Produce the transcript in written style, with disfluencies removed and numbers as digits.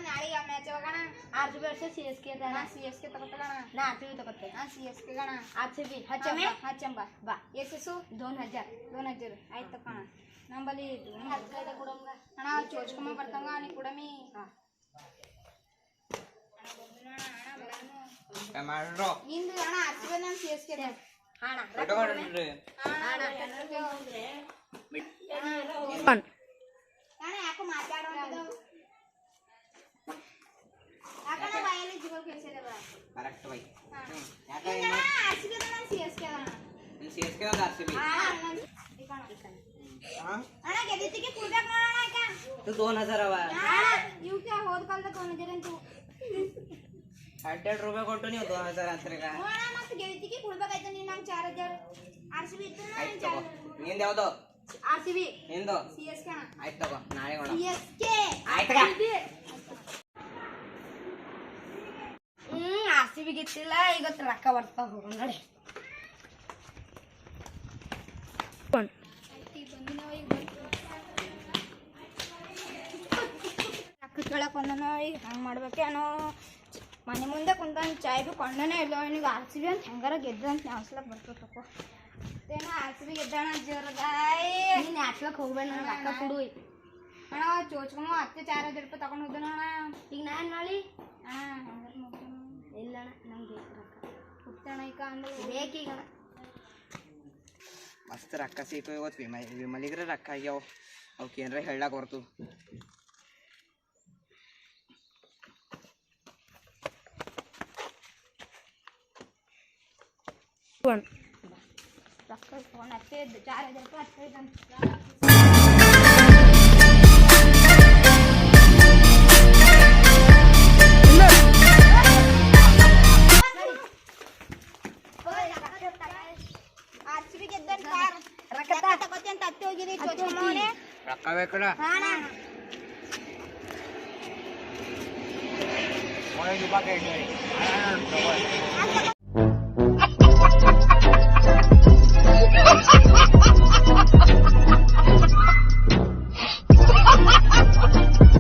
ನಾಳೆಗೆ ಮ್ಯಾಚ್ ಹೋಗೋಣ. RCB versus CSK ಅದ. CSK ತಗೋತಗೋಣ. ನಾ RCB ತಗೋತೆ. CSK ಗಣ. RCB ಹಚ್ಚಂಬ ಬಾ. ಎಸ್ಸು 2000 ಆಯ್ತು ತಗೋಣ. ನಂಬಲ್ಲಿ ಹರ್ಕೈದ ಕೊಡಂಗ ಅಣ್ಣ ಚೋಚ್ಕೊಂಬ ಬರ್ತಾಂಗ ನೀ ಕೊಡಮಿ. ಮಾಡ್ರೋ ಇಂದು ಅಣ್ಣ RCB ನಾನು CSK ಅದ. ಅಣ್ಣ ಫೋಟೋ ಮಾಡ್ರಿ ಅಣ್ಣ ಯಾಕೋ ಮಾತಾಡೋದು ಯಾಕಣ್ಣ ಬಾಯಲ್ಲಿ ಜೀವ ಕೇಳಿಸಿದೆ ಬಾ ಕರೆಕ್ಟ್ ಬೈ ಯಾಕೆ RCB ಅದ ನಾನು CSK ಅದ ನೀನು CSK ಅದ RCB ಅಣ್ಣ ಗೆದ್ದಿತ್ತಿಗೆ ಕೊಡ್ಬೇಕು ನೋಡೋಣ ಯಾಕ तू 2000 ಅವ ಇವಕ್ಕೆ ಹೋದ ಕಾಲದ 2000 ಅಂತ 100 ರೂಪಾಯಿ ಕೊಟ್ಟು ನೀವು 2000 ಅಂತ್ರಿಗ ನೋಡಣ ಮತ್ತೆ ಗೆದ್ದಿತ್ತಿಗೆ ಕೊಡ್ಬೇಕಾಯ್ತು ನೀನು ನಂಗೆ 4000 RCB ಇತ್ತು ಆಯ್ತು ತಗೋ ನಿಂದ ಯಾವುದು RCB ನಿಂದು CSK ಅಣ್ಣ ಆಯ್ತು ತಗೋ ನಾಳೆ ನೋಡೋಣ CSK ಆಯ್ತು RCB ಗೆತ್ತಿಲ್ಲ ಇವತ್ತು ರೊಕ್ಕ ಬರ್ತಾವ ಹೋಗೋಣ ನೋಡಿ ರೊಕ್ಕ ಕೇಳಕ್ ಒಂದನ ಈಗ ಹಂಗೆ ಮಾಡ್ಬೇಕೇನೋ ಮನೆ ಮುಂದೆ ಕುಂತ ಚಾಯ್ ಬಿ ಕೊಂಡನೇ ಇಲ್ಲ ಅವನಿಗೆ RCB ಅಂತ ಹೆಂಗಾರ ಗೆದ್ದ ಅಂತ ನ್ಯಾವ್ಸ್ಲಕ್ ಬರ್ತೈತಪ್ಪ ಏನೋ RCB ಗೆದ್ದಣ ಜೋರದಾಯ್ ನೀನು ಹಾಕ್ಲಕ್ಕೆ ಹೋಗ್ಬೇಡ ನನಗೆ ರೊಕ್ಕ ಕೊಡು ಅಣ್ಣ ಚೋಚ್ಕೊಂಬ ಅತ್ತೆ 4000 ರೂಪಾಯಿ ತಗೊಂಡು ಹೋದಣ ಅಣ್ಣ ಈಗ ನಾನು ನಾಳೆ ಅಣ್ಣ ಹಂಗಾರೆ ನೋಡ್ತಾನ ಇಲ್ಲ ಅಣ್ಣ ನಂಗೆ ಬೇಕು ರೊಕ್ಕ ಹುಟ್ಟಣ ಈಗ ಅಂದ್ರೆ ಬೇಕೀಗ ಮಸ್ತ್ ರೊಕ್ಕ ಸಿಕ್ಕು ಇವತ್ತು ವಿಮಲಿಗ್ರೆ ರೊಕ್ಕ ಆಗ್ಯಾವ ಅವಕ್ಕೆ ಏನಾರ ಹೇಳಕ್ ಹೊರ್ತು ರೊಕ್ಕ ತಗೊಂಡು ಅತ್ತೆ 4000 ರೂಪಾಯಿ ಅತ್ತೆ ಇದ್ದಂತ ರೊಕ್ಕ ಬೇಕಲ್ಲ